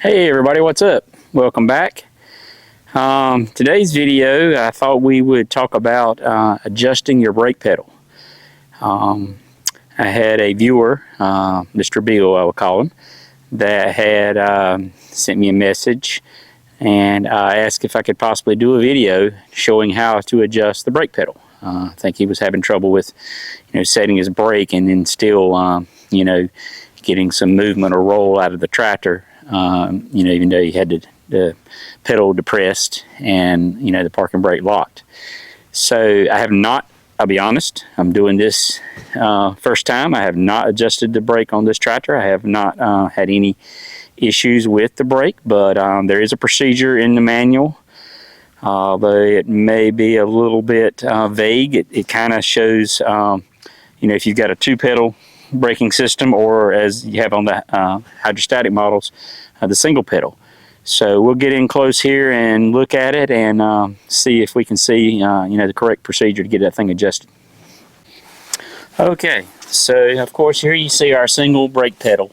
Hey everybody, what's up? Welcome back. Today's video, I thought we would talk about adjusting your brake pedal. I had a viewer, Mr. Bill I would call him, that had sent me a message and asked if I could possibly do a video showing how to adjust the brake pedal. I think he was having trouble with setting his brake and then still getting some movement or roll out of the tractor. Even though you had the pedal depressed and the parking brake locked. So I have not, I'll be honest, I'm doing this first time. I have not adjusted the brake on this tractor. I have not had any issues with the brake, but there is a procedure in the manual, although it may be a little bit vague. It kind of shows, if you've got a two pedal braking system, or as you have on the hydrostatic models, the single pedal. So we'll get in close here and look at it and see if we can see the correct procedure to get that thing adjusted. Okay, so of course here you see our single brake pedal,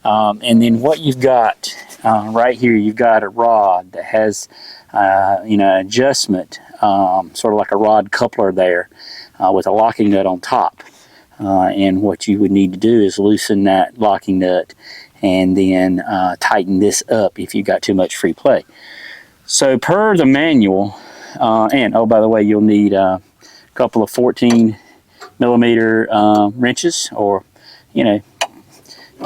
and then what you've got right here, you've got a rod that has adjustment, sort of like a rod coupler there, with a locking nut on top. And what you would need to do is loosen that locking nut and then tighten this up if you've got too much free play. So per the manual, and oh, by the way, you'll need a couple of 14 millimeter wrenches, or you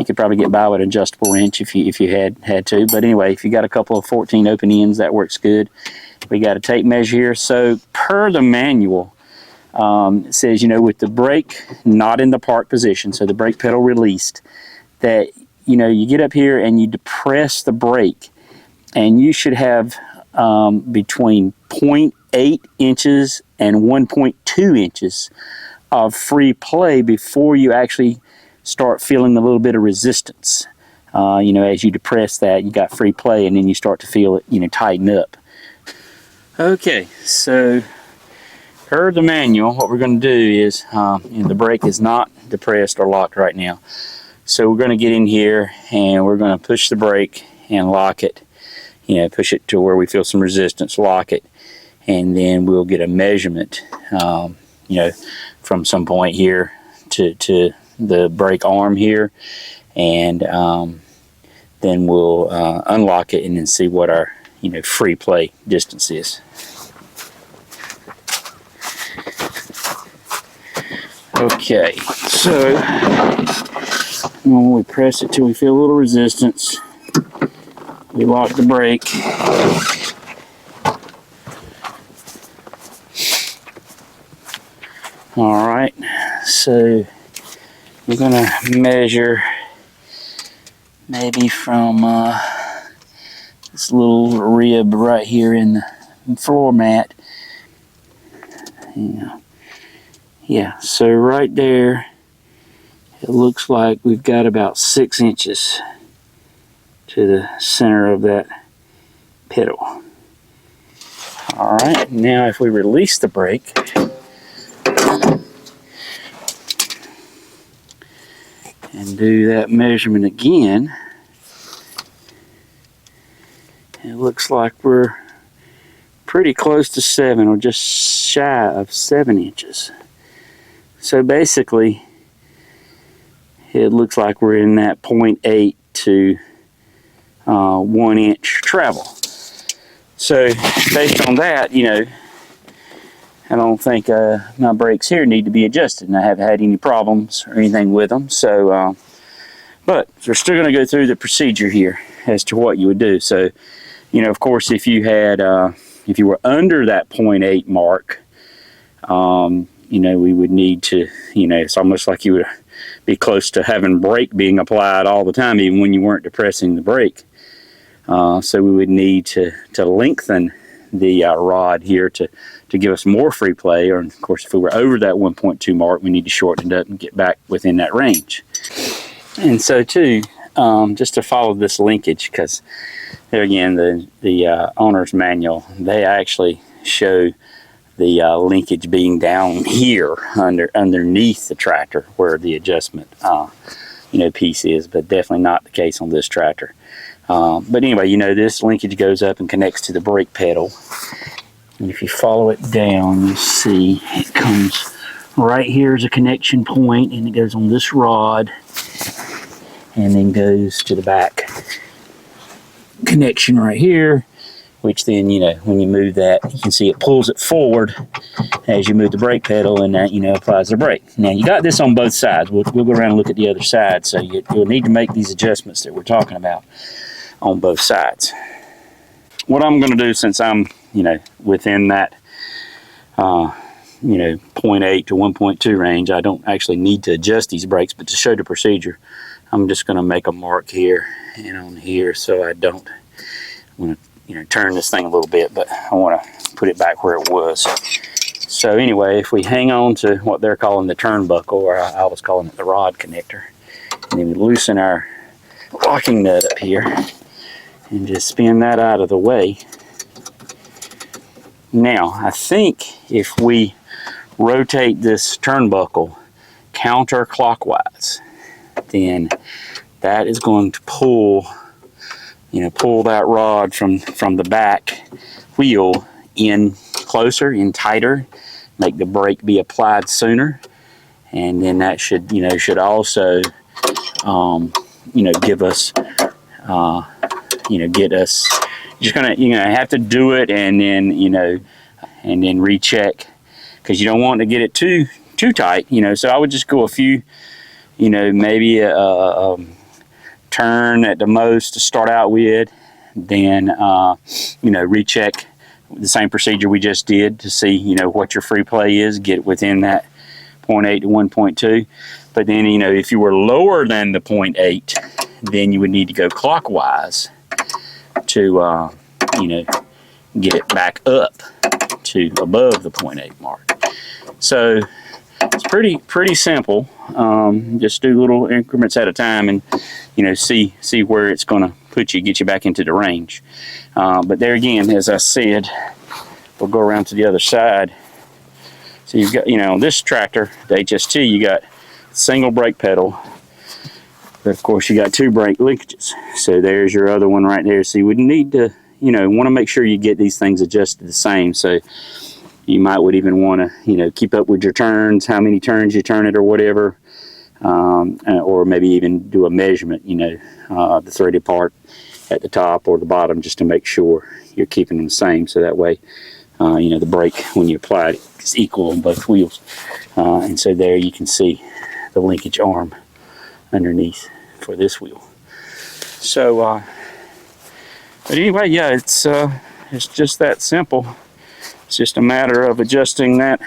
could probably get by with an adjustable wrench if you had to. But anyway, if you got a couple of 14 open ends, that works good. We got a tape measure here. So per the manual, it says, with the brake not in the park position, so the brake pedal released, that, you get up here and you depress the brake, and you should have between 0.8 inches and 1.2 inches of free play before you actually start feeling a little bit of resistance. As you depress that, you got free play, and then you start to feel it, tighten up. Okay, so per the manual, what we're going to do is, the brake is not depressed or locked right now. So we're going to get in here and we're going to push the brake and lock it. Push it to where we feel some resistance, lock it, and then we'll get a measurement, from some point here to the brake arm here, and then we'll unlock it and then see what our free play distance is. Okay, so when we press it till we feel a little resistance, we lock the brake. All right, so we're gonna measure maybe from this little rib right here in the floor mat. Yeah, so right there, it looks like we've got about 6 inches to the center of that pedal. All right, now if we release the brake, and do that measurement again, it looks like we're pretty close to 7, or just shy of 7 inches. So basically, it looks like we're in that 0.8 to 1 inch travel. So based on that, I don't think my brakes here need to be adjusted, and I haven't had any problems or anything with them. So, but we're still going to go through the procedure here as to what you would do. So, of course, if you had, if you were under that 0.8 mark, we would need to, it's almost like you would be close to having brake being applied all the time, even when you weren't depressing the brake. So we would need to lengthen the rod here to give us more free play, or of course if we were over that 1.2 mark, we need to shorten it up and get back within that range. And so too, just to follow this linkage, because there again, the owner's manual, they actually show the linkage being down here underneath the tractor where the adjustment piece is, but definitely not the case on this tractor. But anyway, you know, this linkage goes up and connects to the brake pedal. And if you follow it down, you see it comes right here is a connection point, and it goes on this rod and then goes to the back connection right here, which then, you know, when you move that, you can see it pulls it forward as you move the brake pedal, and that, you know, applies the brake. Now, you got this on both sides. We'll go around and look at the other side, so you'll need to make these adjustments that we're talking about on both sides. What I'm going to do, since I'm, you know, within that, you know, 0.8 to 1.2 range, I don't actually need to adjust these brakes, but to show the procedure, I'm just going to make a mark here and on here, so I don't want to, you know, turn this thing a little bit, but I want to put it back where it was. So anyway, if we hang on to what they're calling the turnbuckle, or I was calling it the rod connector, and then we loosen our locking nut up here and just spin that out of the way. Now, I think if we rotate this turnbuckle counterclockwise, then that is going to pull, you know, pull that rod from the back wheel in closer, in tighter, make the brake be applied sooner, and then that should, you know, should also, you know, give us, you know, get us. Just gonna, you know, have to do it, and then, you know, and then recheck, because you don't want to get it too tight, you know. So I would just go a few, you know, maybe a turn at the most to start out with, then you know, recheck the same procedure we just did to see, you know, what your free play is, get within that 0.8 to 1.2. But then, you know, if you were lower than the 0.8, then you would need to go clockwise to you know, get it back up to above the 0.8 mark. So it's pretty simple. Just do little increments at a time, and, you know, see where it's going to put you, get you back into the range. But there again, as I said, we'll go around to the other side. So you've got, you know, on this tractor, the HST, you got single brake pedal, but of course you got two brake linkages. So there's your other one right there. So you would need to, you know, want to make sure you get these things adjusted the same. So you would even want to, you know, keep up with your turns, how many turns you turn it or whatever, or maybe even do a measurement, you know, the threaded part at the top or the bottom, just to make sure you're keeping them the same. So that way, you know, the brake, when you apply it, is equal on both wheels. And so there you can see the linkage arm underneath for this wheel. So, but anyway, yeah, it's just that simple. It's just a matter of adjusting that,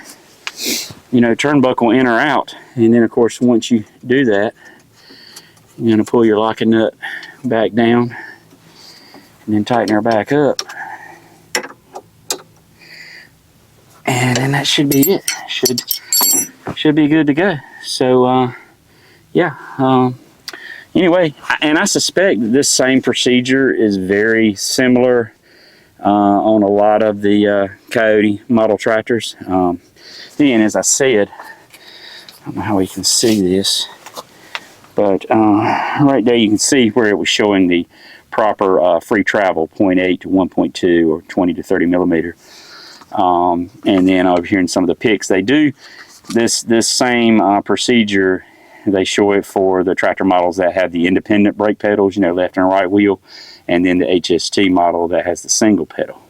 you know, turnbuckle in or out. And then, of course, once you do that, you're going to pull your locking nut back down and then tighten her back up. And then that should be it. Should be good to go. So, yeah. Anyway, and I suspect that this same procedure is very similar on a lot of the Kioti model tractors. Then, as I said, I don't know how we can see this, but right there you can see where it was showing the proper free travel, 0.8 to 1.2 or 20 to 30 millimeter. And then over here in some of the pics, they do this same procedure. They show it for the tractor models that have the independent brake pedals, you know, left and right wheel, and then the HST model that has the single pedal.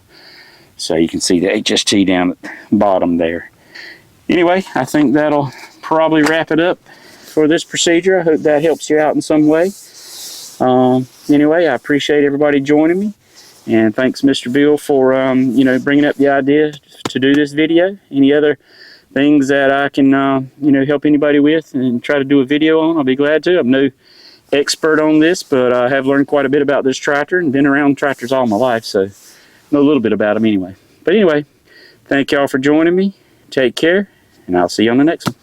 So you can see the HST down at the bottom there. Anyway, I think that'll probably wrap it up for this procedure. I hope that helps you out in some way. Anyway, I appreciate everybody joining me, and thanks, Mr. Bill, for you know, bringing up the idea to do this video. Any other things that I can you know, help anybody with and try to do a video on, I'll be glad to. I'm no expert on this, but I have learned quite a bit about this tractor and been around tractors all my life, so I know a little bit about them anyway. But anyway, thank y'all for joining me. Take care, and I'll see you on the next one.